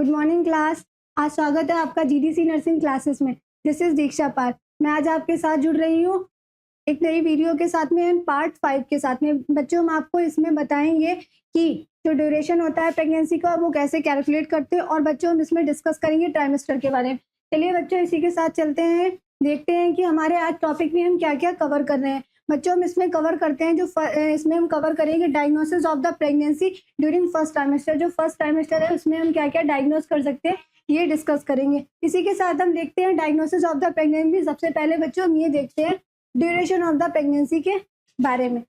Good morning class. आज स्वागत है आपका जीडीसी नर्सिंग क्लासेस में। दिस इज दीक्षा पाल। मैं आज आपके साथ जुड़ रही हूँ एक नई वीडियो के साथ में एंड पार्ट 5 के साथ में। बच्चों, हम आपको इसमें बताएंगे कि जो ड्यूरेशन होता है प्रेगनेंसी का वो कैसे कैलकुलेट करते हैं, और बच्चों हम इसमें डिस्कस करेंगे ट्राइमेस्टर के बारे में। चलिए बच्चों, इसी के साथ चलते हैं, देखते हैं कि हमारे आज टॉपिक में हम क्या क्या कवर कर रहे हैं। बच्चों, हम इसमें कवर करते हैं इसमें हम कवर करेंगे diagnosis of the pregnancy during first trimester. जो फर्स्ट ट्राइमेस्टर है उसमें हम क्या क्या डायग्नोस कर सकते हैं ये डिस्कस करेंगे। इसी के साथ हम देखते हैं डायग्नोसिस ऑफ द प्रेगनेंसी। सबसे पहले बच्चों हम ये देखते हैं ड्यूरेशन ऑफ द प्रेगनेंसी के बारे में।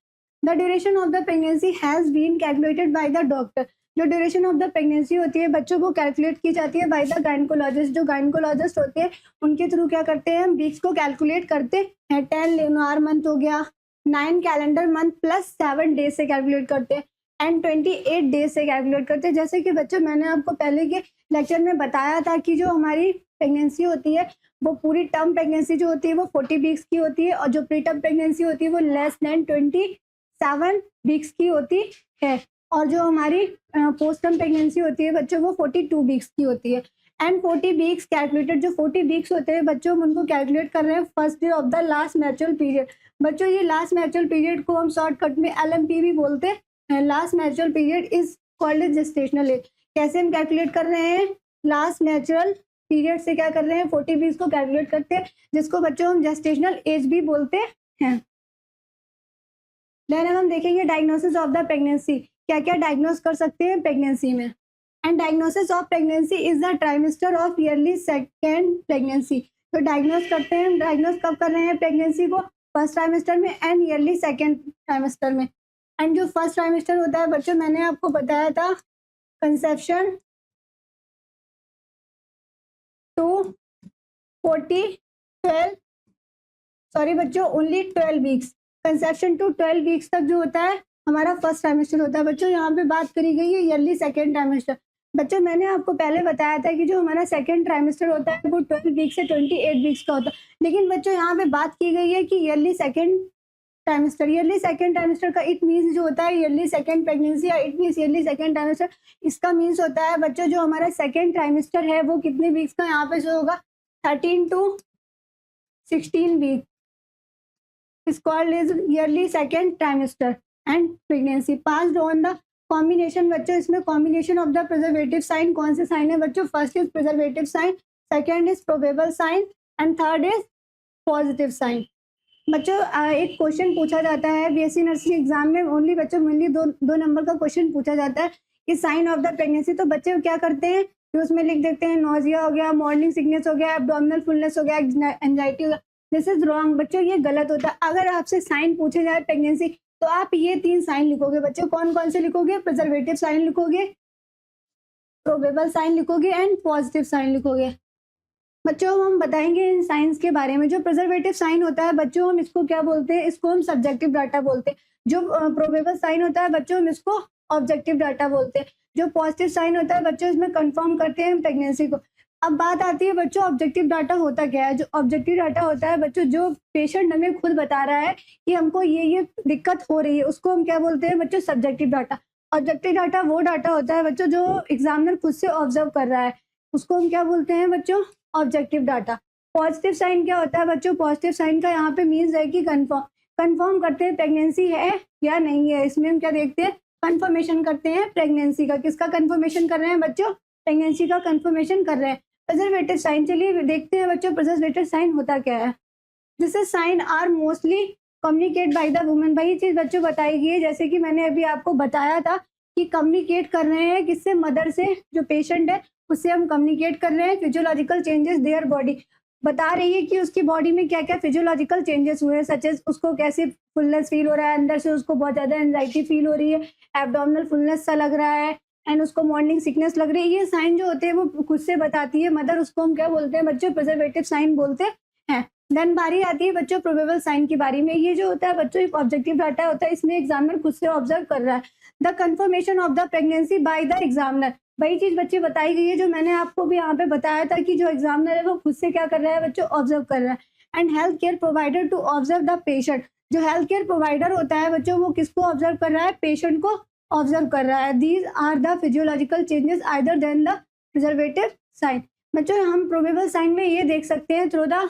The duration of the pregnancy has been calculated by the doctor. जो ड्यूरेशन ऑफ द प्रेगनेंसी होती है बच्चों वो कैलकुलेट की जाती है बाय द गायनकोलॉजिस्ट। जो गायनकोलॉजिस्ट होते हैं उनके थ्रू क्या करते हैं, हम वीक्स को कैलकुलेट करते हैं। 10 लूनार मंथ हो गया, 9 कैलेंडर मंथ प्लस 7 डेज से कैलकुलेट करते हैं एंड 28 डेज से कैलकुलेट करते हैं। जैसे कि बच्चों मैंने आपको पहले के लेक्चर में बताया था कि जो हमारी प्रेगनेंसी होती है वो पूरी टर्म प्रेगनेंसी जो होती है वो 40 वीक्स की होती है, और जो प्री टर्म प्रेगनेंसी होती है वो लेस देन 27 वीक्स की होती है, और जो हमारी पोस्ट टर्म प्रेगनेंसी होती है बच्चों वो 42 वीक्स की होती है। एंड 40 वीक्स कैलकुलेटेड, जो 40 वीक्स होते हैं बच्चों हम उनको कैलकुलेट कर रहे हैं first day of the last natural period. बच्चों ये लास्ट नेचुरल पीरियड को हम शॉर्टकट में LMP भी बोलते हैं। Last natural period is called gestational age. कैसे हम कैलकुलेट कर रहे हैं, लास्ट नेचुरल पीरियड से क्या कर रहे हैं 40 वीक्स को कैलकुलेट करते हैं, जिसको बच्चों हम जेस्टेशनल एज भी बोलते हैं। देन हम देखेंगे डायग्नोसिस ऑफ द प्रेगनेंसी, क्या क्या डायग्नोस कर सकते हैं प्रेगनेंसी में। And diagnosis of pregnancy is the trimester of early second pregnancy. तो डायग्नोस करते हैं, डायग्नोस कब कर रहे हैं प्रेगनेंसी को, फर्स्ट ट्राइमेस्टर में एंड ईयरली सेकेंड ट्राइमेस्टर में। एंड जो फर्स्ट ट्राइमेस्टर होता है बच्चों मैंने आपको बताया था conception to 12 weeks, conception to 12 weeks तक जो होता है हमारा फर्स्ट ट्राइमेस्टर होता है। बच्चों यहाँ पे बात करी गई है ईयरली सेकेंड ट्राइमेस्टर। बच्चों मैंने आपको पहले बताया था कि जो हमारा सेकेंड ट्राइमेस्टर होता है वो 12 वीक्स से 28 वीक्स का होता है, लेकिन बच्चों यहाँ पे बात की गई है कि yearly second trimester. Yearly second trimester का इट मीन्स जो होता है ईयरली सेकेंड प्रेगनेंसी, या it means yearly second trimester. इसका मीन्स होता है बच्चों जो हमारा सेकेंड ट्राइमेस्टर है वो कितने वीक्स का यहाँ पे जो होगा 13 to 16 week is called as yearly second trimester and pregnancy passed on the combination। बच्चों इसमें combination of the preservative sign कौन से साइन है बच्चों, first is preservative sign, second is probable sign and third is positive sign. बच्चों एक question पूछा जाता है BSc नर्सिंग एग्जाम में, ओनली बच्चों मेनली दो नंबर का क्वेश्चन पूछा जाता है कि साइन ऑफ द प्रेगनेंसी। तो बच्चे क्या करते हैं कि उसमें लिख देते हैं नोजिया हो गया, मॉर्निंग सिकनेस हो गया, एब्डोमिनल फुलनेस हो गया, एंजाइटी हो गया। दिस इज रॉन्ग बच्चों, ये गलत होता है। अगर आपसे साइन पूछे जाए प्रेगनेंसी तो आप ये 3 साइन लिखोगे बच्चों। कौन कौन से लिखोगे, प्रिजर्वेटिव साइन लिखोगे, प्रोबेबल साइन लिखोगे एंड पॉजिटिव साइन लिखोगे। बच्चों हम बताएंगे इन साइंस के बारे में। जो प्रिजर्वेटिव साइन होता है बच्चों हम इसको क्या बोलते हैं, इसको हम सब्जेक्टिव डाटा बोलते हैं। जो प्रोबेबल साइन होता है बच्चों हम इसको ऑब्जेक्टिव डाटा बोलते हैं। जो पॉजिटिव साइन होता है बच्चों इसमें कंफर्म करते हैं प्रेगनेंसी को। अब बात आती है बच्चों ऑब्जेक्टिव डाटा होता क्या है। जो ऑब्जेक्टिव डाटा होता है बच्चों जो पेशेंट हमें खुद बता रहा है कि हमको ये दिक्कत हो रही है, उसको हम क्या बोलते हैं बच्चों, सब्जेक्टिव डाटा। ऑब्जेक्टिव डाटा वो डाटा होता है बच्चों जो एग्जामिनर खुद से ऑब्जर्व कर रहा है, उसको हम क्या बोलते हैं बच्चों, ऑब्जेक्टिव डाटा। पॉजिटिव साइन क्या होता है बच्चों, पॉजिटिव साइन का यहाँ पे मीन्स है कि कंफर्म करते हैं प्रेगनेंसी है या नहीं है। इसमें हम क्या देखते हैं, कंफर्मेशन करते हैं प्रेगनेंसी का। किसका कंफर्मेशन कर रहे हैं बच्चों, प्रेगनेंसी का कंफर्मेशन कर रहे हैं। प्रिजर्वेटिव साइन, चलिए देखते हैं बच्चों प्रिजर्वेटिव साइन होता क्या है। This is sign are mostly communicate by the women. वही चीज बच्चों बताई गई है जैसे कि मैंने अभी आपको बताया था कि कम्युनिकेट कर रहे हैं किससे, मदर से। जो पेशेंट है उससे हम कम्युनिकेट कर रहे हैं फिजियोलॉजिकल चेंजेस देयर बॉडी, बता रही है कि उसकी बॉडी में क्या क्या फिजियोलॉजिकल चेंजेस हुए हैं, सच एज उसको कैसे फुलनेस फील हो रहा है, अंदर से उसको बहुत ज्यादा एंजाइटी फील हो रही है, एब्डोमिनल फुलनेस सा लग रहा है एंड उसको मॉर्निंग सिकनेस लग रही है। ये साइन जो होते हैं वो खुद से बताती है मदर, उसको हम क्या बोलते हैं बच्चों, प्रिजर्वेटिव साइन बोलते हैं। देन बारी आती है बच्चों प्रोबेबल साइन की बारी में। ये जो होता है बच्चों एक ऑब्जेक्टिव डाटा होता है, इसमें एग्जामिनर खुद से ऑब्जर्व कर रहा है। The confirmation of the pregnancy by the examiner, वही चीज बच्चे बताई गई है जो मैंने आपको भी यहाँ पे बताया था कि जो एग्जामिनर है वो खुद से क्या कर रहा है बच्चों, ऑब्जर्व कर रहा है। And health care provider to observe the patient, जो हेल्थ केयर प्रोवाइडर होता है बच्चों वो किसको ऑब्जर्व कर रहा है, पेशेंट को ऑब्जर्व कर रहा है। These are the physiological changes either than the preservative sign. बच्चों हम प्रोबेबल साइन में ये देख सकते हैं थ्रू द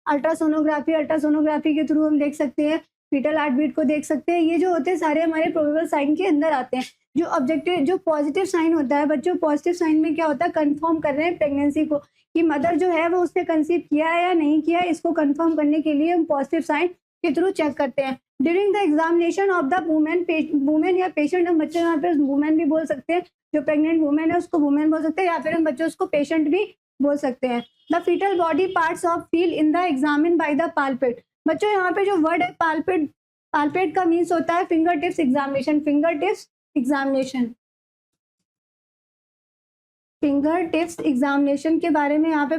अल्ट्रासोनोग्राफी के थ्रू हम देख सकते हैं, फीटल हार्ट बीट को देख सकते हैं। ये जो होते हैं सारे हमारे प्रोबेबल साइन के अंदर आते हैं। जो ऑब्जेक्टिव जो पॉजिटिव साइन होता है बच्चों, पॉजिटिव साइन में क्या होता है, कंफर्म कर रहे हैं प्रेगनेंसी को कि मदर जो है वो उसने कंसीव किया है या नहीं किया है। इसको कंफर्म करने के लिए हम पॉजिटिव साइन के थ्रू चेक करते हैं। During the examination of the women या पेशेंट, हम बच्चों यहाँ पे वुमेन भी बोल सकते हैं, जो प्रेग्नेंट वुमेन है उसको वुमेन बोल सकते हैं, या फिर हम बच्चों उसको पेशेंट भी बोल सकते हैं। The foetal body parts of feel in the examine by the palpate. बच्चों यहाँ पे जो वर्ड है पाल्पेट, पाल्पेट का मीन्स होता है finger tips examination. Finger tips examination, finger tips examination के बारे में यहाँ पे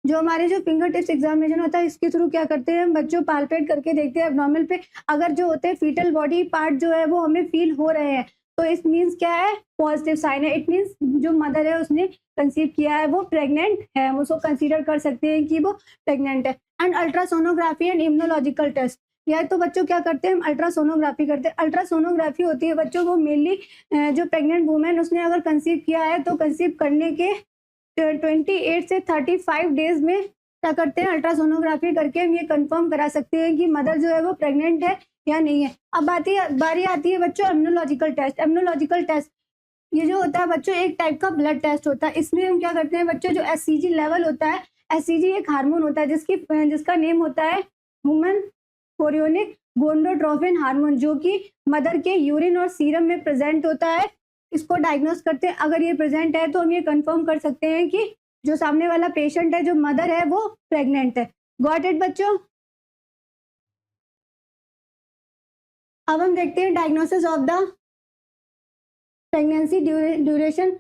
जो हमारे जो फिंगर टिप्स एग्जामिनेशन होता है इसके थ्रू क्या करते हैं बच्चों, पाल्पेट करके देखते हैं एब्डोमेन पे। अगर जो होते हैं फीटल बॉडी पार्ट जो है वो हमें फील हो रहे हैं तो इस मीन्स क्या है, पॉजिटिव साइन है। इट मीन्स जो मदर है उसने कंसीव किया है, वो प्रेग्नेंट है, हम उसको कंसीडर कर सकते हैं कि वो प्रेग्नेंट है। And ultrasonography and immunological test, या तो बच्चों क्या करते हैं हम अल्ट्रासोनोग्राफी करते हैं। अल्ट्रासोनोग्राफी होती है बच्चों वो मेनली जो प्रेग्नेंट वुमेन उसने अगर कंसीव किया है तो कंसीव करने के 28 से 35 डेज में क्या करते हैं, अल्ट्रासोनोग्राफी करके हम ये कंफर्म करा सकते हैं कि मदर जो है वो प्रेग्नेंट है या नहीं है। अब बारी आती है बच्चों इम्यूनोलॉजिकल टेस्ट। इम्यूनोलॉजिकल टेस्ट ये जो होता है बच्चों एक टाइप का ब्लड टेस्ट होता है। इसमें हम क्या करते हैं बच्चों, जो एससीजी लेवल होता है, एससीजी एक हार्मोन होता है जिसका नेम होता है ह्यूमन कोरियोनिक गोनाडोट्रोपिन हार्मोन, जो कि मदर के यूरिन और सीरम में प्रेजेंट होता है। इसको डायग्नोस करते हैं, अगर ये प्रेजेंट है तो हम ये कंफर्म कर सकते हैं कि जो सामने वाला पेशेंट है, जो मदर है, वो प्रेग्नेंट है। गॉट इट बच्चों। अब हम देखते हैं diagnosis of the pregnancy duration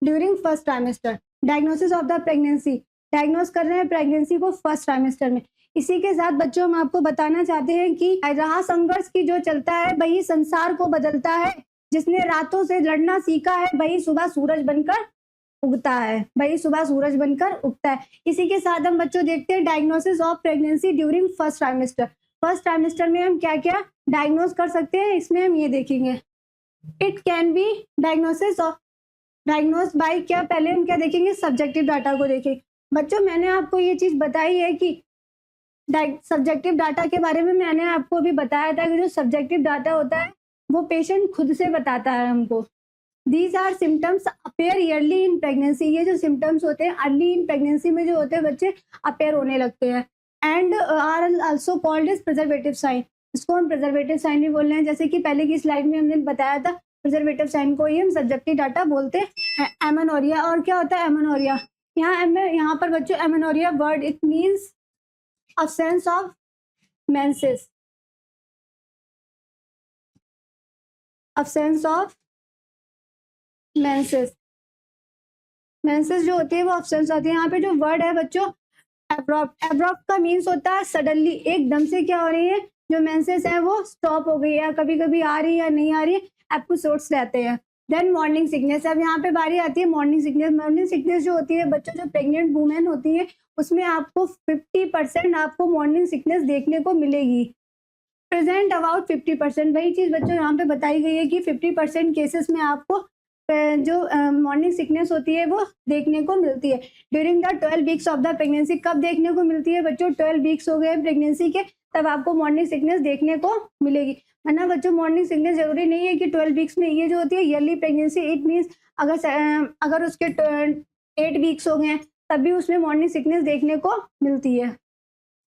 during first trimester. Diagnosis of the pregnancy, diagnose कर रहे हैं प्रेगनेंसी को फर्स्ट ट्राइमेस्टर में। इसी के साथ बच्चों हम आपको बताना चाहते हैं कि रहा संघर्ष की जो चलता है वही संसार को बदलता है, जिसने रातों से लड़ना सीखा है वही सुबह सूरज बनकर उगता है, वही सुबह सूरज बनकर उगता है। इसी के साथ हम बच्चों देखते हैं diagnosis of pregnancy during first trimester. First trimester में हम क्या क्या डायग्नोस कर सकते हैं, इसमें हम ये देखेंगे। It can be diagnosis of diagnose by क्या, पहले हम क्या देखेंगे, सब्जेक्टिव डाटा को देखेंगे। बच्चों मैंने आपको ये चीज बताई है कि सब्जेक्टिव डाटा के बारे में मैंने आपको अभी बताया था कि जो सब्जेक्टिव डाटा होता है वो पेशेंट खुद से बताता है हमको। These are symptoms appear early in pregnancy, ये जो सिम्टम्स होते हैं अर्ली इन प्रेगनेंसी में जो होते हैं बच्चे अपेयर होने लगते हैं। And are also called is preservative sign, इसको हम प्रिजर्वेटिव साइन भी बोल रहे हैं। जैसे कि पहले की स्लाइड में हमने बताया था, प्रिजर्वेटिव साइन को ही हम सब्जेक्टिव डाटा बोलते हैं। एमेनोरिया, और क्या होता है एमेनोरिया, यहाँ पर बच्चों amenorrhoea word it means absence of menses, absence of menses, menses जो होती है वो absence आती है। यहाँ पे जो वर्ड है बच्चों abrupt, abrupt का मीन्स होता है सडनली, एकदम से क्या हो रही है, जो मेंसेस है वो स्टॉप हो गई है, कभी कभी आ रही है या नहीं आ रही है, एपिसोड्स रहते हैं। देन मॉर्निंग सिकनेस, अब यहाँ पे बारी आती है मॉर्निंग सिकनेस। मॉर्निंग सिकनेस जो होती है बच्चों, जो प्रेग्नेंट वुमेन होती है उसमें आपको 50% आपको मॉर्निंग सिकनेस देखने को मिलेगी, प्रेजेंट अबाउट 50%। वही चीज बच्चों यहाँ पे बताई गई है कि 50% केसेस में आपको जो मॉर्निंग सिकनेस होती है वो देखने को मिलती है। During the 12 weeks of the pregnancy, कब देखने को मिलती है बच्चों, 12 वीक्स हो गए प्रेगनेंसी के तब आपको मॉर्निंग सिकनेस देखने को मिलेगी। वरना बच्चों मॉर्निंग सिकनेस जरूरी नहीं है कि 12 वीक्स में, ये जो होती है ईयरली प्रेगनेंसी, इट मीन्स अगर उसके 8 वीक्स हो गए तब भी उसमें मॉर्निंग सिकनेस देखने को मिलती है।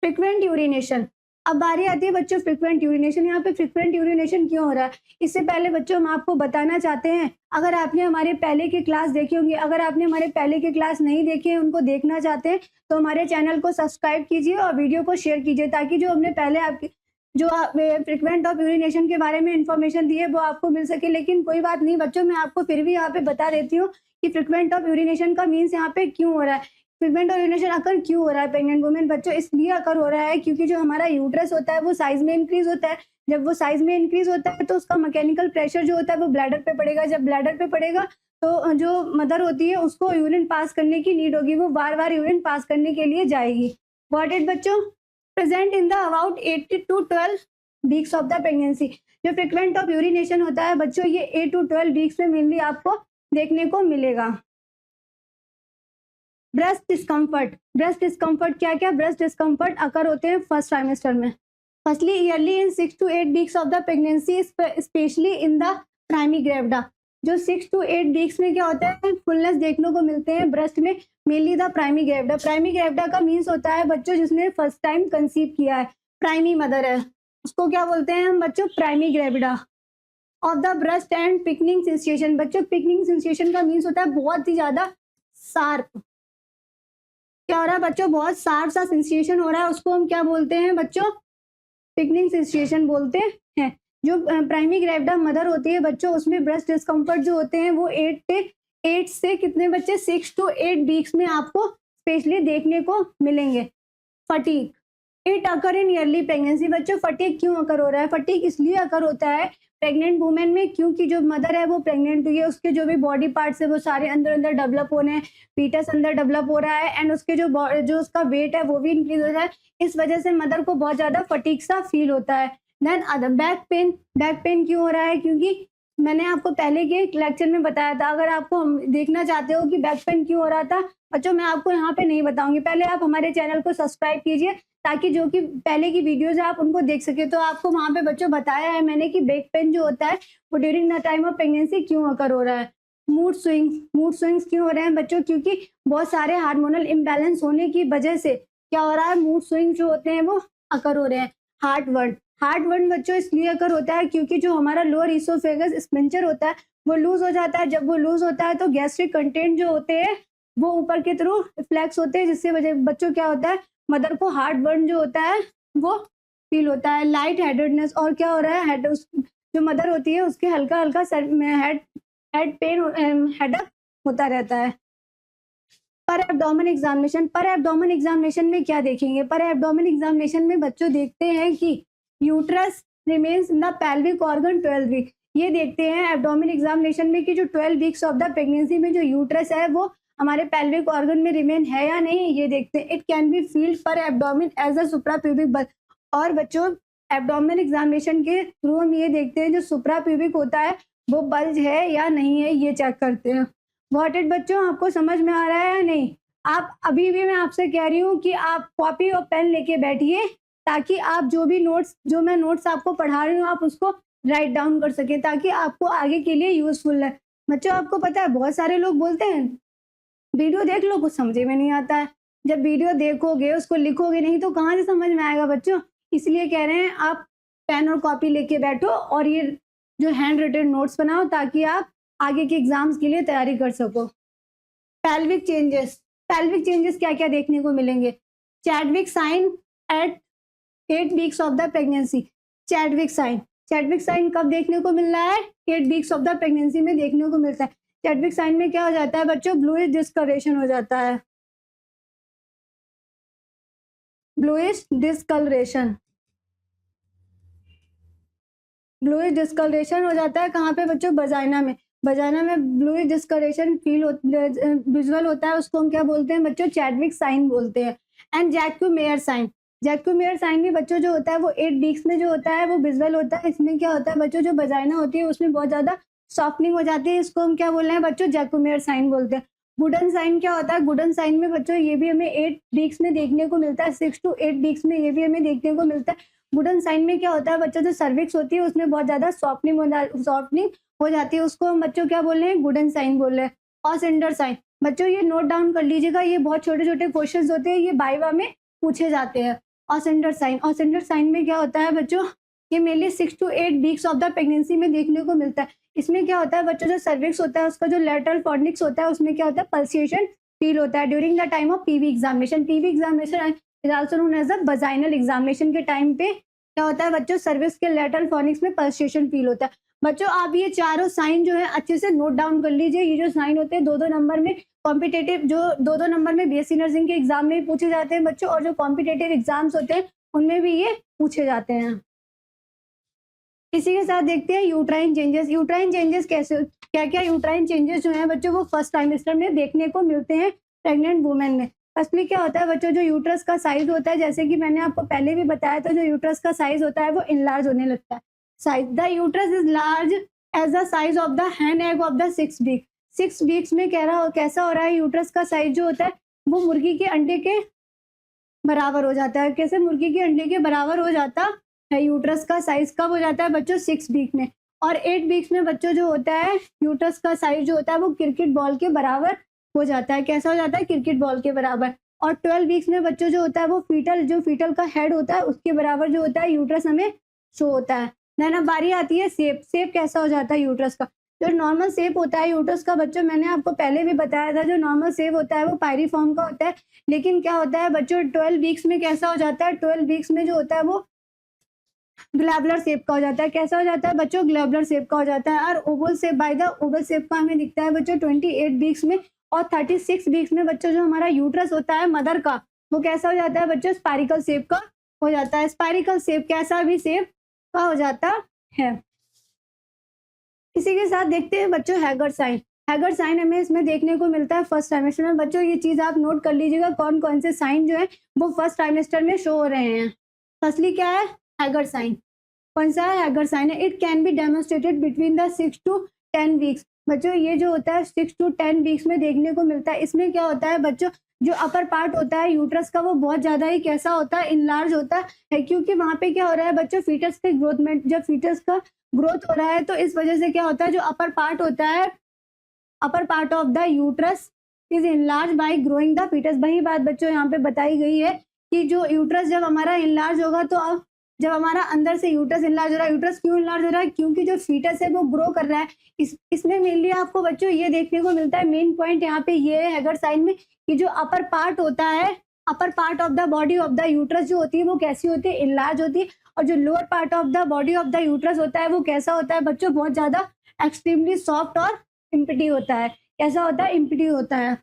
फ्रिक्वेंट यूरिनेशन, अब बारी आती है बच्चों फ्रिक्वेंट यूरिनेशन। यहाँ पे फ्रिक्वेंट यूरिनेशन क्यों हो रहा है, इससे पहले बच्चों हम आपको बताना चाहते हैं, अगर आपने हमारे पहले की क्लास देखी होंगी, अगर आपने हमारे पहले की क्लास नहीं देखी है, उनको देखना चाहते हैं तो हमारे चैनल को सब्सक्राइब कीजिए और वीडियो को शेयर कीजिए, ताकि जो हमने पहले आपकी जो फ्रिक्वेंट ऑफ यूरिनेशन के बारे में इंफॉर्मेशन दी है वो आपको मिल सके। लेकिन कोई बात नहीं बच्चों, मैं आपको फिर भी यहाँ पे बता देती हूँ कि फ्रिक्वेंट ऑफ यूरिनेशन का मीन्स यहाँ पे क्यों हो रहा है। फ्रिक्वेंट यूरिनेशन अकर क्यों हो रहा है प्रेग्नेंट वुमेन बच्चों, इसलिए अकर हो रहा है क्योंकि जो हमारा यूट्रस होता है वो साइज में इंक्रीज होता है। जब वो साइज में इंक्रीज होता है तो उसका मैकेनिकल प्रेशर जो होता है वो ब्लैडर पे पड़ेगा। जब ब्लैडर पे पड़ेगा तो जो मदर होती है उसको यूरिन पास करने की नीड होगी, वो बार बार यूरिन पास करने के लिए जाएगी। गॉट इट बच्चों। Present in the about 8 to 12 weeks of the pregnancy, जो फ्रिक्वेंट ऑफ यूरिनेशन होता है बच्चों ये 8 to 12 वीक्स में मेनली आपको देखने को मिलेगा। ब्रेस्ट डिस्कम्फर्ट, ब्रेस्ट डिस्कम्फर्ट क्या क्या ब्रेस्ट डिस्कम्फर्ट अकर होते हैं फर्स्ट ट्राइमेस्टर में। Firstly yearly in 6 to 8 weeks of the pregnancy, specially in the primi gravida. जो 6 to 8 वीक्स में क्या होता है, फुलनेस देखने को मिलते हैं ब्रेस्ट में, mainly the primi gravida. Primi gravida का मीन्स होता है बच्चों जिसने फर्स्ट टाइम कंसीव किया है, प्राइमी मदर है, उसको क्या बोलते हैं हम बच्चों, primigravida. Of the breast and quickening sensation, बच्चों पिकनिंग सेंसेशन का मीन्स होता है बहुत ही ज्यादा शार्प, क्या हो रहा है बच्चों, बहुत शार्प सा सेंसेशन हो रहा है, उसको हम क्या बोलते हैं बच्चों, पिकनिंग सेंसेशन बोलते हैं। जो प्राइमी ग्रेविडा मदर होती है बच्चों, उसमें ब्रेस्ट डिस्कम्फर्ट जो होते हैं वो 8 से कितने बच्चे 6 to 8 वीक्स में आपको स्पेशली देखने को मिलेंगे। Fatigue, it occur in yearly pregnancy. बच्चों फटीग क्यों अकर हो रहा है, फटीग इसलिए अकर होता है प्रेग्नेंट वुमेन में क्योंकि जो मदर है वो प्रेग्नेंट हुई है, उसके जो भी बॉडी पार्ट्स है वो सारे अंदर अंदर डेवलप होने हैं, पीटस अंदर डेवलप हो रहा है एंड उसके जो उसका वेट है वो भी इंक्रीज हो रहा है, इस वजह से मदर को बहुत ज्यादा फटीग सा फील होता है। Then other back pain, back pain क्यों हो रहा है, क्योंकि मैंने आपको पहले के लेक्चर में बताया था, अगर आपको देखना चाहते हो कि बैक पेन क्यों हो रहा था बच्चों, मैं आपको यहाँ पे नहीं बताऊंगी, पहले आप हमारे चैनल को सब्सक्राइब कीजिए ताकि जो कि पहले की वीडियोज है आप उनको देख सके। तो आपको वहाँ पे बच्चों बताया है मैंने कि बैक पेन जो होता है वो during the time of pregnancy क्यों अकर हो रहा है। मूड स्विंग्स क्यों हो रहे हैं बच्चों, क्योंकि बहुत सारे हार्मोनल इम्बैलेंस होने की वजह से क्या हो रहा है, मूड स्विंग जो होते हैं वो अकर हो रहे हैं। हार्ट वर्न बच्चों इसलिए अकर होता है क्योंकि जो हमारा लोअर इसोफेगस स्पिंचर होता है वो लूज हो जाता है, जब वो लूज होता है तो गैस्ट्रिक कंटेंट जो होते हैं वो ऊपर के थ्रू रिफ्लेक्स होते हैं, जिससे वजह बच्चों क्या होता है, मदर को हार्ट बर्न जो होता है वो फील होता है। लाइट हेडेडनेस, और क्या हो रहा है, जो मदर होती है उसके हल्का हल्का सर में हेड पेन हेडक होता रहता है। पर एब्डोमेन एग्जामिनेशन में क्या देखेंगे, पर एब्डोमेन एग्जामिनेशन में बच्चों देखते हैं कि uterus remains in the pelvic organ 12 week. ये देखते हैं एब्डोमेन एग्जामिनेशन में कि जो 12 वीक्स ऑफ द प्रेगनेंसी में जो यूट्रस है वो हमारे पेल्विक ऑर्गन में रिमेन है या नहीं, ये देखते हैं। It can be feeled per abdomen as a suprapubic bulge. और बच्चों एब्डोमेन एग्जामिनेशन के थ्रू हम ये देखते हैं जो सुप्राप्यूबिक होता है वो बल्ज है या नहीं है, ये चेक करते हैं। व्हाट इट बच्चों, आपको समझ में आ रहा है या नहीं? आप अभी भी मैं आपसे कह रही हूँ कि आप कॉपी और पेन लेके बैठिए ताकि आप जो मैं नोट्स आपको पढ़ा रही हूँ आप उसको राइट डाउन कर सके ताकि आपको आगे के लिए यूजफुल है। बच्चों आपको पता है बहुत सारे लोग बोलते हैं वीडियो देख लो कुछ समझ में नहीं आता है, जब वीडियो देखोगे उसको लिखोगे नहीं तो कहाँ से समझ में आएगा बच्चों। इसलिए कह रहे हैं आप पेन और कॉपी लेके बैठो और ये जो हैंड रिटन नोट्स बनाओ ताकि आप आगे के एग्जाम्स के लिए तैयारी कर सको। पेल्विक चेंजेस क्या क्या देखने को मिलेंगे। Chadwick sign at 8 weeks of the pregnancy. Chadwick sign कब देखने को मिल रहा है, 8 वीक्स ऑफ द प्रेगनेंसी में देखने को मिलता है। चैडविक साइन में क्या हो जाता है बच्चों, ब्लूइश डिस्कलरेशन हो जाता है। ब्लूइश डिस्कलरेशन हो जाता है कहाँ पे बच्चों, वजाइना में ब्लूइश डिस्कलरेशन विजुअल होता है, उसको हम क्या बोलते हैं बच्चों, चैडविक साइन बोलते हैं। एंड जैक्यूमेयर साइन भी बच्चों जो होता है वो 8 वीक्स में जो होता है वो विजुअल होता है। इसमें क्या होता है बच्चों, जो वजाइना होती है उसमें बहुत ज्यादा सॉफ्टनिंग हो जाती है, इसको हम क्या बोल रहे हैं बच्चों, जैक्यूमेयर साइन बोलते हैं। गुडन साइन क्या होता है, गुडन साइन में बच्चों ये भी हमें 8 वीक्स में देखने को मिलता है, 6 to 8 वीक्स में ये भी हमें देखने को मिलता है। गुडन साइन में क्या होता है बच्चों, जो सर्विक्स होती है उसमें बहुत ज्यादा सॉफ्टनिंग हो जाती है, उसको हम बच्चों क्या बोल रहे हैं, गुडन साइन बोल रहे हैं। ऑसेंडर साइन बच्चों ये नोट डाउन कर लीजिएगा, ये बहुत छोटे छोटे क्वेश्चन होते हैं, ये वाइवा में पूछे जाते हैं। ऑसेंडर साइन में क्या होता है बच्चों, ये mainly 6 to 8 weeks of the pregnancy में देखने को मिलता है। इसमें क्या होता है बच्चों, जो सर्विक्स होता है उसका जो लेटरल फॉर्निक्स होता है उसमें क्या होता है, पल्सेशन फील होता है during the time of PV examination is also known as the vaginal examination के टाइम पे क्या होता है बच्चों, सर्विक्स के लेटरल फॉर्निक्स में पल्सेशन फील होता है। बच्चों आप ये चारों साइन जो है अच्छे से नोट डाउन कर लीजिए। ये जो साइन होते हैं 2-2 नंबर में कॉम्पिटेटिव, जो 2-2 नंबर में बीएससी नर्सिंग के एग्जाम में भी पूछे जाते हैं बच्चों, और जो कॉम्पिटेटिव एग्जाम्स होते हैं उनमें भी ये पूछे जाते हैं। इसी के साथ देखते हैं यूट्राइन चेंजेस कैसे, क्या क्या यूट्राइन चेंजेस जो हैं बच्चों वो फर्स्ट ट्राइमेस्टर में देखने को मिलते हैं प्रेग्नेंट वुमेन में। फर्स्टली क्या होता है बच्चों, जो यूट्रस का साइज होता है, जैसे कि मैंने आपको पहले भी बताया था, जो यूट्रस का साइज होता है वो इनलार्ज होने लगता है। Size, the uterus is large as the size of the hand egg of the 6 week. 6 weeks में कैसा हो रहा है यूट्रस का साइज जो होता है वो मुर्गी के अंडे के बराबर हो जाता है। कैसे मुर्गी के अंडे के बराबर हो जाता है? यूट्रस का साइज कब हो जाता है बच्चों? 6 वीक में। और 8 वीक्स में बच्चों जो होता है यूट्रस का साइज जो होता है वो क्रिकेट बॉल के बराबर हो जाता है। कैसा हो जाता है? क्रिकेट बॉल के बराबर। और 12 वीक्स में बच्चों जो होता है वो फीटल का हेड होता है उसके बराबर जो होता है यूट्रस हमें शो होता है। देन अब बारी आती है शेप। शेप कैसा हो जाता है यूट्रस का? जो नॉर्मल शेप होता है यूट्रस का बच्चों, मैंने आपको पहले भी बताया था, जो नॉर्मल शेप होता है वो पायरीफॉर्म का होता है। लेकिन क्या होता है बच्चों 12 वीक्स में कैसा हो जाता है? 12 वीक्स में जो होता है वो ग्लैबुलर शेप का हो जाता है। कैसा हो जाता है बच्चों? ग्लैबुलर शेप का हो जाता है। और Oval shape, by the Oval shape का हमें दिखता है बच्चों 28 वीक्स में। और 36 वीक्स में बच्चों जो हमारा यूट्रस होता है मदर का, वो कैसा हो जाता है बच्चों? स्पाइरिकल शेप का हो जाता है। स्पाइरिकल शेप कैसा भी शेप का हो जाता है। इसी के साथ देखते हैं बच्चों हैगर साइन। हैगर साइन हमें इसमें देखने को मिलता है फर्स्ट ट्राइमेस्टर में। बच्चों ये चीज आप नोट कर लीजिएगा कौन कौन से साइन जो है वो फर्स्ट ट्राइमेस्टर में शो हो रहे हैं। फर्स्टली क्या है? Hegar sign. कौन सा है? हैगर साइन है। It can be demonstrated between the 6 to 10 weeks. बच्चों ये जो होता है 6 to 10 वीक्स में देखने को मिलता है। इसमें क्या होता है बच्चों, जो अपर पार्ट होता है यूट्रस का वो बहुत ज्यादा ही कैसा होता है? इनलार्ज होता है। क्योंकि वहां पे क्या हो रहा है बच्चों? फीटस के ग्रोथ में, जब फीटस का ग्रोथ हो रहा है तो इस वजह से क्या होता है, जो अपर पार्ट होता है, upper part of the uterus is enlarge by growing the foetus. वही बात बच्चों यहाँ पे बताई गई है कि जो यूट्रस जब हमारा इनलार्ज होगा तो अब जब हमारा अंदर से यूट्रस इनलार्ज हो रहा है, यूट्रस क्यों इनलार्ज हो रहा है? क्योंकि जो फीटस है वो ग्रो कर रहा है। इसमें मेनली आपको बच्चों ये देखने को मिलता है, मेन पॉइंट यहाँ पे ये है हैगर साइन में, कि जो अपर पार्ट होता है, upper part of the body of the uterus जो होती है वो कैसी होती है? इनलार्ज होती है। और जो lower part of the body of the uterus होता है वो कैसा होता है बच्चों? बहुत ज्यादा एक्सट्रीमली सॉफ्ट और इम्पिटी होता है। कैसा होता है? इम्पिटी होता है।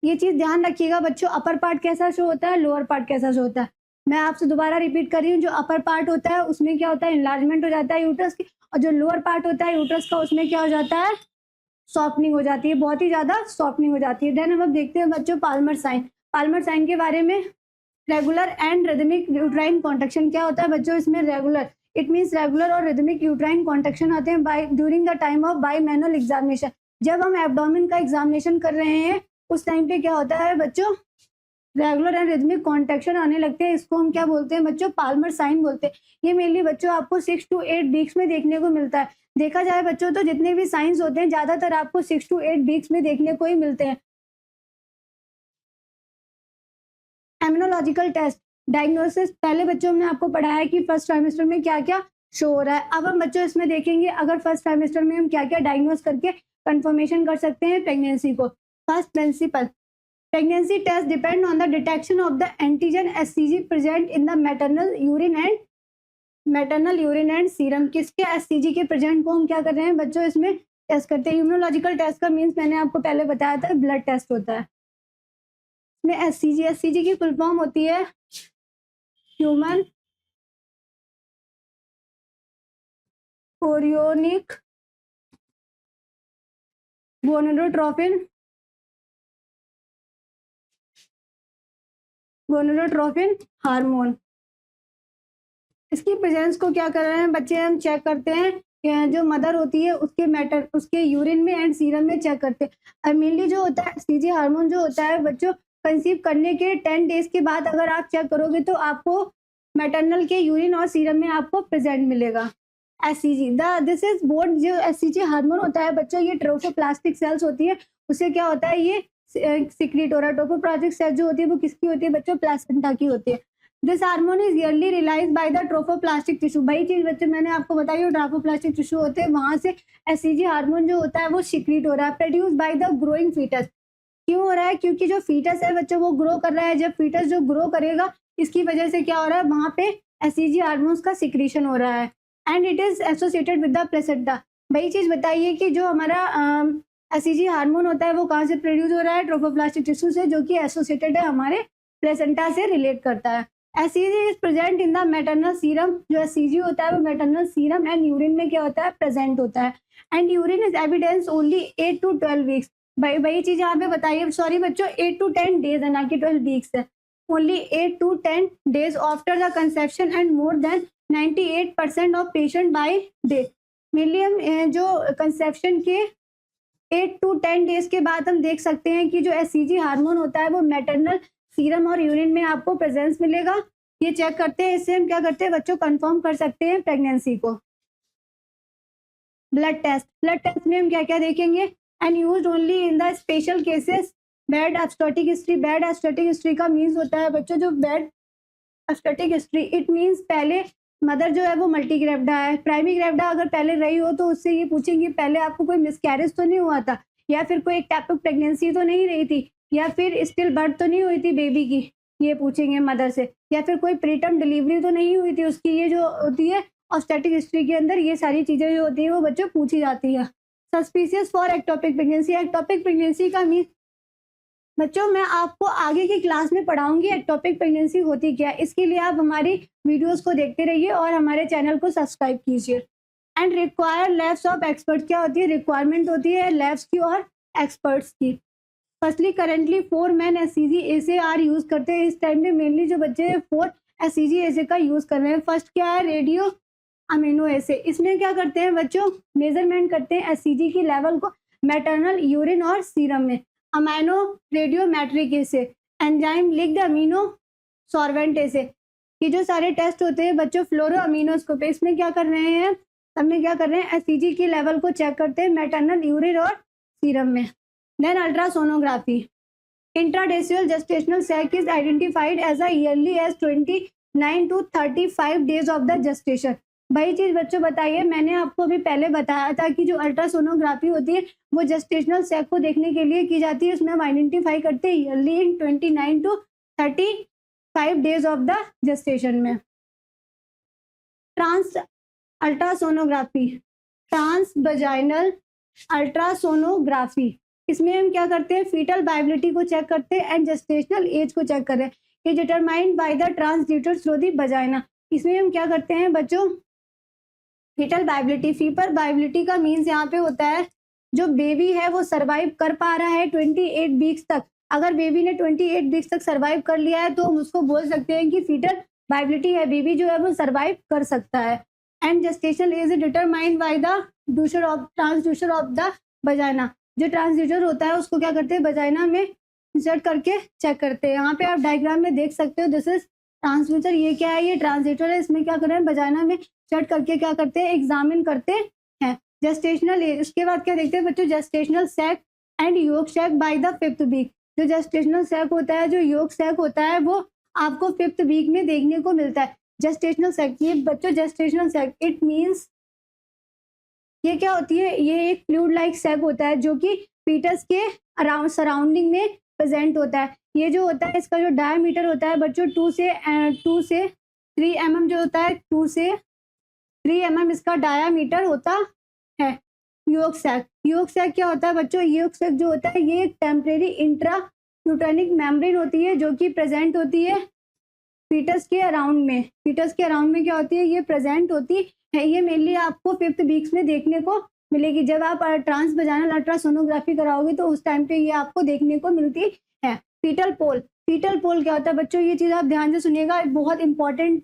ये चीज ध्यान रखिएगा बच्चों, अपर पार्ट कैसा शो होता है, लोअर पार्ट कैसा शो होता है। मैं आपसे दोबारा रिपीट कर रही हूँ, जो अपर पार्ट होता है उसमें क्या होता है? इनलार्जमेंट हो जाता है यूट्रस की। और जो लोअर पार्ट होता है यूट्रस का उसमें क्या हो जाता है? सॉफ्टनिंग हो जाती है, बहुत ही ज्यादा सॉफ्टनिंग हो जाती है। देन हम अब देखते हैं बच्चों पाल्मर साइन। पाल्मर साइन के बारे में, regular and rhythmic uterine contraction क्या होता है बच्चों? इसमें रेगुलर, इट मीन्स रेगुलर और रिदमिक यूट्राइन कॉन्ट्रैक्शन आते हैं by during the time of bimanual examination. जब हम एब्डोमेन का एग्जामिनेशन कर रहे हैं उस टाइम पे क्या होता है बच्चों? रेगुलर एंड रिदमिक कॉन्ट्रैक्शन आने लगते हैं। इसको हम क्या बोलते हैं बच्चों? पाल्मर साइन बोलते हैं। ये मेनली बच्चों आपको 6 to 8 वीक्स में देखने को मिलता है। देखा जाए बच्चों तो जितने भी साइंस होते हैं ज्यादातर आपको 6 to 8 वीक्स में देखने को ही मिलते हैं। इम्यूनोलॉजिकल टेस्ट डायग्नोसिस, पहले बच्चों हमने आपको पढ़ाया है कि फर्स्ट ट्राइमेस्टर में क्या क्या शो हो रहा है। अब हम बच्चों इसमें देखेंगे अगर फर्स्ट ट्राइमेस्टर में हम क्या क्या डायग्नोस करके कंफर्मेशन कर सकते हैं प्रेगनेंसी को। First principle, pregnancy test depend on the detection of the antigen HCG present in the maternal urine and serum। किसके HCG के प्रेजेंट को हम क्या कर रहे हैं बच्चों? इसमें टेस्ट करते हैं। इम्यूनोलॉजिकल टेस्ट का मीन्स मैंने आपको पहले बताया था, ब्लड टेस्ट होता है। इसमें HCG की फुल फॉर्म होती है ह्यूमन कोरियोनिक गोनेडोट्रोपिन हार्मोन। इसकी प्रेजेंस को क्या कर रहे हैं बच्चे? हम चेक करते हैं कि जो मदर होती है उसके यूरिन में एंड सीरम में चेक करते हैं। मेनली जो होता है सीजी हार्मोन जो होता है बच्चों, कंसीव करने के 10 डेज के बाद अगर आप चेक करोगे तो आपको मैटरनल के यूरिन और सीरम में आपको प्रेजेंट मिलेगा एससीजी। दिस इज बोथ, जो एससीजी हार्मोन होता है बच्चों ये ट्रोफोप्लास्टिक सेल्स होती है, उससे क्या होता है ये सिक्रीट हो रहा है। ट्रोफोप्लास्टिक सेल्स जो होती है वो किसकी होती है बच्चों? प्लासेंटा की होती है। This hormone is early release by the trophoblastic tissue. वही चीज बच्चे मैंने आपको बताई, ट्रोफोप्लास्टिक टिश्यू होते हैं, वहां से एससीजी हार्मोन जो होता है वो सिक्रीट हो रहा है, produce by the growing foetus. क्यों हो रहा है? क्योंकि जो फीटस है बच्चों वो ग्रो कर रहा है। जब फीटस जो ग्रो करेगा इसकी वजह से क्या हो रहा है? वहां पे एससीजी हार्मोन्स का सिक्रीशन हो रहा है and it is associated with the placenta. वही चीज बताइए कि जो हमारा एससीजी हार्मोन होता है वो कहाँ से प्रोड्यूस हो रहा है? ट्रोफोप्लास्टिक टिश्यू से, जो कि एसोसिएटेड है हमारे प्लेसेंटा से रिलेट करता है। SCG is present in the maternal serum. जो एससीजी होता है वो मैटरनल सीरम एंड यूरिन में क्या होता है? प्रेजेंट होता है। And urine is evidence only 8 to 12 weeks. वही चीज यहाँ पे बताइए, सॉरी बच्चों 8 to 10 डेज है, ना कि 12 वीक्स है। Only 8 to 10 days after the conception and more than 98% of patient by day. Mainly हम जो कंसेप्शन के 8 to 10 डेज के बाद हम देख सकते हैं कि जो एससीजी हार्मोन होता है वो मैटरनल सीरम और यूरिन में आपको प्रेजेंस मिलेगा। ये चेक करते हैं, इससे हम क्या करते हैं बच्चों, कंफर्म कर सकते हैं प्रेगनेंसी को। ब्लड टेस्ट में हम क्या क्या देखेंगे, and used only in the special cases. Bad obstetric history का मीन्स होता है बच्चों, जो bad obstetric history, it means पहले मदर जो है वो मल्टीग्रेविडा है। प्राइमरी ग्रेविडा अगर पहले रही हो तो उससे ये पूछेंगे पहले आपको कोई मिसकैरेज तो नहीं हुआ था, या फिर कोई एक्टोपिक प्रेगनेंसी तो नहीं रही थी, या फिर स्टिल बर्थ तो नहीं हुई थी बेबी की, ये पूछेंगे मदर से, या फिर कोई प्रीटर्म डिलीवरी तो नहीं हुई थी उसकी। ये जो होती है ऑब्स्टेटिक हिस्ट्री के अंदर ये सारी चीजें जो होती है वो बच्चों पूछी जाती है। सस्पिशियस फॉर एक्टोपिक प्रेगनेंसी का मीन बच्चों मैं आपको आगे की क्लास में पढ़ाऊंगी एक्टोपिक प्रेगनेंसी होती क्या है। इसके लिए आप हमारी वीडियोस को देखते रहिए और हमारे चैनल को सब्सक्राइब कीजिए। And require labs of expert, क्या होती है, रिक्वायरमेंट होती है लैब्स की और एक्सपर्ट्स की। Firstly currently 4 main HCG assay are use करते हैं। इस टाइम में मेनली जो बच्चे 4 एससीजी एसे का यूज कर रहे हैं। फर्स्ट क्या है, रेडियो अमीनो एसे। इसमें क्या करते हैं बच्चों, मेजरमेंट करते हैं एससीजी की लेवल को मैटरनल यूरिन और सीरम में। अमाइनो रेडियोमेट्रिक एसे, एंजाइम लिंक्ड अमीनो सॉर्वेंट एसे। ये जो सारे टेस्ट होते हैं बच्चों फ्लोरो अमीनोस्कोपी, इसमें क्या कर रहे हैं, सब में क्या कर रहे हैं, एससीजी की लेवल को चेक करते हैं मैटरनल यूरिन और सीरम में। Then ultrasonography, intradecidual gestational sac is identified as early as 29 to 35 days of the gestation. वही चीज बच्चों बताइए, मैंने आपको भी पहले बताया था कि जो अल्ट्रासोनोग्राफी होती है वो जेस्टेशनल सैक को देखने के लिए की जाती है। उसमें हम आइडेंटिफाई करते हैं yearly in 29 to 35 days of the gestation में। ट्रांस वजाइनल अल्ट्रासोनोग्राफी, इसमें हम क्या करते हैं, फीटल वायबिलिटी को चेक करते हैं एंड जेस्टेशनल एज को चेक करें। ये determined by the transducer through the vagina. इसमें हम क्या करते हैं बच्चों, फीटल वायबिलिटी का मीन्स यहाँ पे होता है जो बेबी है वो सरवाइव कर पा रहा है 28 वीक्स तक। अगर बेबी ने 28 वीक्स तक सरवाइव कर लिया है तो हम उसको बोल सकते हैं कि फीटल वायबिलिटी है, बेबी जो है वो सरवाइव कर सकता है। And gestational as determined by the transducer of the vagina. जो ट्रांसड्यूसर होता है उसको क्या करते हैं वजाइना में इंसर्ट करके चेक करते हैं। यहाँ पे आप डायग्राम में देख सकते हो, दिस इज ट्रांसड्यूसर, ये क्या है, ये ट्रांसड्यूसर है। इसमें क्या कर रहे हैं, वजाइना में चेक करके क्या करते हैं, एग्जामिन करते हैं। जेस्टेशनल एज, उसके बाद क्या देखते हैं बच्चों, gestational sac and yolk sac by the 5th week. जो जेस्टेशनल सैक होता है, जो योग सैक होता है वो आपको 5th वीक में देखने को मिलता है। जेस्टेशनल सैक, ये बच्चों जेस्टेशनल सैक इट मीन्स ये क्या होती है, ये एक फ्लूइड लाइक सैक होता है जो कि फीटस के अराउंड सराउंडिंग में प्रेजेंट होता है। ये जो होता है इसका जो डायमीटर होता है बच्चों 2 से 3 mm जो होता है, 2 से 3 mm इसका डायामीटर होता है। योग सैक क्या होता है बच्चों, योग सैक जो होता है ये एक टेम्परेरी इंट्रायूटेरिक मेम्ब्रेन होती है जो कि प्रेजेंट होती है फीटस के अराउंड में। क्या होती है, ये प्रेजेंट होती है। ये मेनली आपको 5th वीक्स में देखने को मिलेगी। जब आप ट्रांस वजाइनल अल्ट्रासोनोग्राफी कराओगे तो उस टाइम पे ये आपको देखने को मिलती है। फीटल पोल क्या होता है बच्चों, ये चीज़ आप ध्यान से सुनिएगा, बहुत इंपॉर्टेंट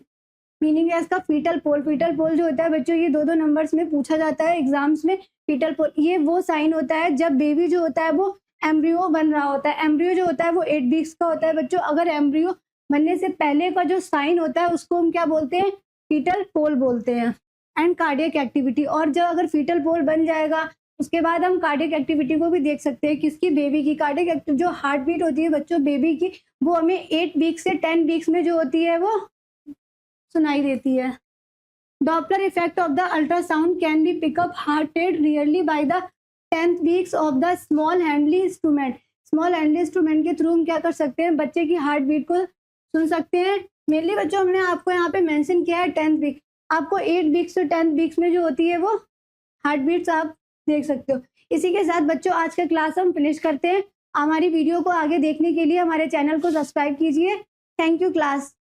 मीनिंग है इसका। फीटल पोल जो होता है बच्चों, ये 2 नंबर्स में पूछा जाता है एग्जाम्स में। फीटल पोल ये वो साइन होता है जब बेबी जो होता है वो एम्ब्रियो बन रहा होता है। एम्ब्रियो जो होता है वो 8 वीक्स का होता है बच्चों। अगर एम्ब्रियो बनने से पहले का जो साइन होता है उसको हम क्या बोलते हैं, फीटल पोल बोलते हैं। एंड कार्डियक एक्टिविटी, और जब अगर फीटल पोल बन जाएगा उसके बाद हम कार्डियक एक्टिविटी को भी देख सकते हैं। किसकी, बेबी की। कार्डियक जो हार्ट बीट होती है बच्चों बेबी की, वो हमें 8 वीक्स से 10 वीक्स में जो होती है वो सुनाई देती है। Doppler effect of the ultrasound can be pick up heart rate rarely by the 10th weeks of the small handy instrument के थ्रू हम क्या कर सकते हैं, बच्चे की हार्ट बीट को सुन सकते हैं। मेनली बच्चों हमने आपको यहाँ पे मेंशन किया है 10th वीक। आपको 8 वीक्स से 10th वीक्स में जो होती है वो हार्ट बीट्स आप देख सकते हो। इसी के साथ बच्चों आज का क्लास हम फिनिश करते हैं। हमारी वीडियो को आगे देखने के लिए हमारे चैनल को सब्सक्राइब कीजिए। Thank you class.